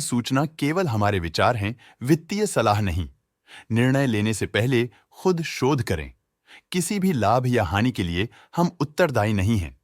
सूचना केवल हमारे विचार हैं, वित्तीय सलाह नहीं। निर्णय लेने से पहले खुद शोध करें। किसी भी लाभ या हानि के लिए हम उत्तरदायी नहीं हैं।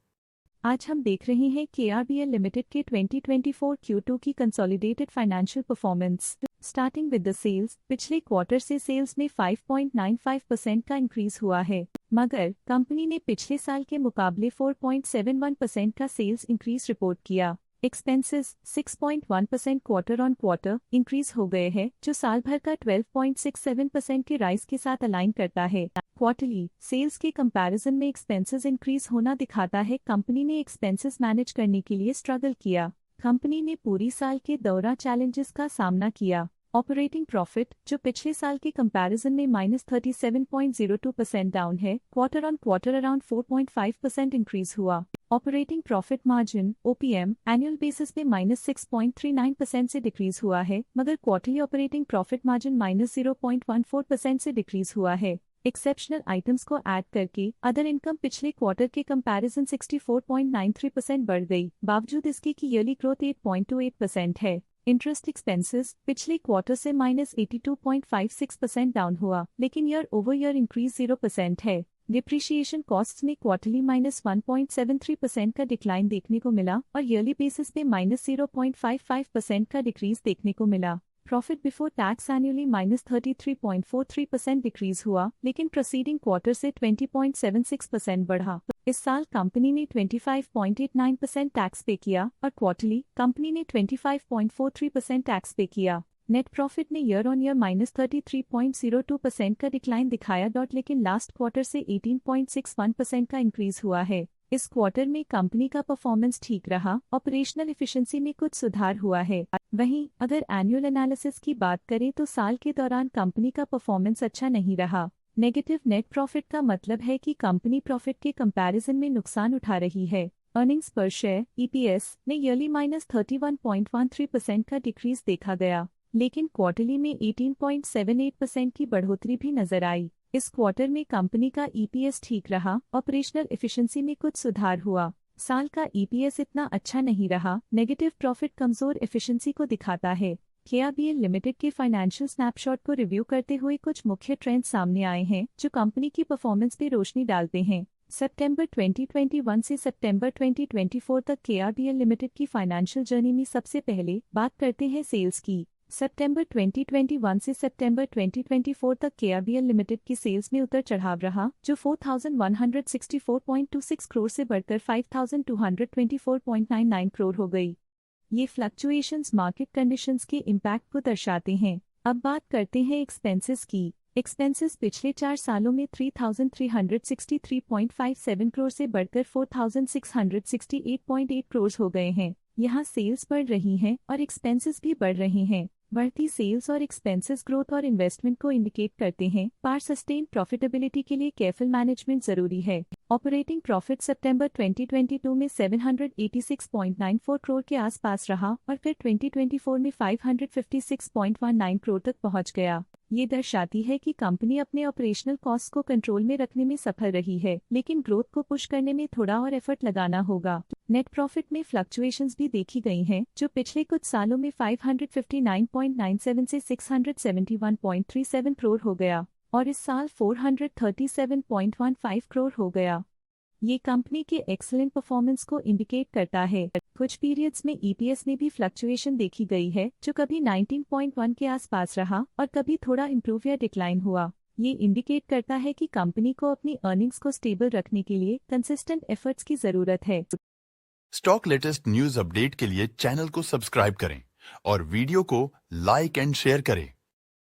आज हम देख रहे हैं KRBL लिमिटेड के 2024 Q2 की consolidated financial performance. Starting with the sales, पिछले क्वार्टर से सेल्स में 5.95% का इंक्रीज हुआ है, मगर कंपनी ने पिछले साल के मुकाबले 4.71% का सेल्स इंक्रीज रिपोर्ट किया। Expenses 6.1% quarter on quarter increase हो गए हैं, जो साल भर का 12.67% के राइज के साथ अलाइन करता है। क्वार्टरली सेल्स के कंपैरिजन में एक्सपेंसेस इंक्रीज होना दिखाता है कंपनी ने एक्सपेंसेस मैनेज करने के लिए स्ट्रगल किया। कंपनी ने पूरी साल के दौरान चैलेंजेस का सामना किया। ऑपरेटिंग प्रॉफिट, जो पिछले साल के कंपैरिजन में -37.02% डाउन है, quarter on quarter around 4.5% increase हुआ। Operating profit margin OPM annual basis पे -6.39% से डिक्रीज हुआ है, मगर क्वार्टरली ऑपरेटिंग प्रॉफिट मार्जिन -0.14% से डिक्रीज हुआ है। एक्सेप्शनल आइटम्स को ऐड करके अदर इनकम पिछले क्वार्टर के कंपैरिजन 64.93% बढ़ गई, बावजूद इसके कि ईयरली ग्रोथ 8.28% है। इंटरेस्ट एक्सपेंसेस पिछले क्वार्टर से -82.56% डाउन हुआ, लेकिन ईयर ओवर ईयर इंक्रीज 0% है। डिप्रिशिएशन कॉस्ट्स में क्वार्टरली -1.73% का डिक्लाइन देखने को मिला और ईयरली बेसिस पे -0.55% का डिक्रीज देखने को मिला। Profit before tax annually -33.43% decrease हुआ, लेकिन प्रोसीडिंग क्वार्टर से 20.76% बढ़ा। इस साल कंपनी ने 25.89% टैक्स पे किया और क्वार्टरली कंपनी ने 25.43% टैक्स पे किया। नेट प्रॉफिट ने ईयर ऑन ईयर -33.02% का डिक्लाइन दिखाया, लेकिन लास्ट क्वार्टर से 18.61% का इंक्रीज हुआ है। इस क्वार्टर में कंपनी का परफॉर्मेंस ठीक रहा, ऑपरेशनल एफिशिएंसी में कुछ सुधार हुआ है। वहीं अगर एनुअल एनालिसिस की बात करें तो साल के दौरान कंपनी का परफॉर्मेंस अच्छा नहीं रहा। नेगेटिव नेट प्रॉफिट का मतलब है कि कंपनी प्रॉफिट के कंपैरिजन में नुकसान उठा रही है। अर्निंग्स पर शेयर EPS ने ईयरली -31.13% का डिक्रीज देखा गया, लेकिन क्वार्टरली में 18.78% की बढ़ोतरी भी नजर आई। इस क्वार्टर में कंपनी का EPS ठीक रहा, ऑपरेशनल एफिशिएंसी में कुछ सुधार हुआ। साल का EPS इतना अच्छा नहीं रहा। नेगेटिव प्रॉफिट कमजोर एफिशिएंसी को दिखाता है। KRBL लिमिटेड के फाइनेंशियल स्नैपशॉट को रिव्यू करते हुए कुछ मुख्य ट्रेंड सामने आए हैं, जो कंपनी की परफॉर्मेंस पे रोशनी डालते हैं। सितंबर 2021 से सितंबर 2024 तक KRBL लिमिटेड की फाइनेंशियल जर्नी में सबसे पहले बात करते हैं सेल्स की। सितंबर 2021 से सितंबर 2024 तक KRBL लिमिटेड की सेल्स में उतर चढ़ाव रहा, जो 4164.26 करोड़ से बढ़कर 5224.99 करोड़ हो गई। ये फ्लक्चुएशंस मार्केट कंडीशंस के इम्पैक्ट को दर्शाते हैं। अब बात करते हैं एक्सपेंसेस की। एक्सपेंसेस पिछले 4 सालों में 3363.57 करोड़ से बढ़कर 4668.8 करोड़ हो गए हैं। यहाँ सेल्स बढ़ रही हैं और एक्सपेंसेस भी बढ़ रहे हैं। बढ़ती सेल्स और एक्सपेंसेस ग्रोथ और इन्वेस्टमेंट को इंडिकेट करते हैं, पर सस्टेन प्रॉफिटेबिलिटी के लिए केयरफुल मैनेजमेंट जरूरी है। ऑपरेटिंग प्रॉफिट सितंबर 2022 में 786.94 करोड़ के आसपास रहा और फिर 2024 में 556.19 करोड़ तक पहुंच गया। ये दर्शाती है कि कंपनी अपने ऑपरेशनल कॉस्ट को कंट्रोल में रखने में सफल रही है, लेकिन ग्रोथ को पुश करने में थोड़ा और एफर्ट लगाना होगा। नेट प्रॉफिट में फ्लक्चुएशंस भी देखी गई हैं, जो पिछले कुछ सालों में 559.97 से 671.37 करोड़ हो गया और इस साल 437.15 करोड़ हो गया। ये कंपनी के एक्सीलेंट परफॉर्मेंस को इंडिकेट करता है। कुछ पीरियड्स में EPS में भी फ्लक्चुएशन देखी गई है, जो कभी 19.1 के आसपास रहा और कभी थोड़ा इम्प्रूव या डिक्लाइन हुआ। ये इंडिकेट करता है कि कंपनी को अपनी अर्निंग्स को स्टेबल रखने के लिए कंसिस्टेंट एफर्ट्स की जरूरत है। स्टॉक लेटेस्ट न्यूज अपडेट के लिए चैनल को सब्सक्राइब करें और वीडियो को लाइक एंड शेयर करें।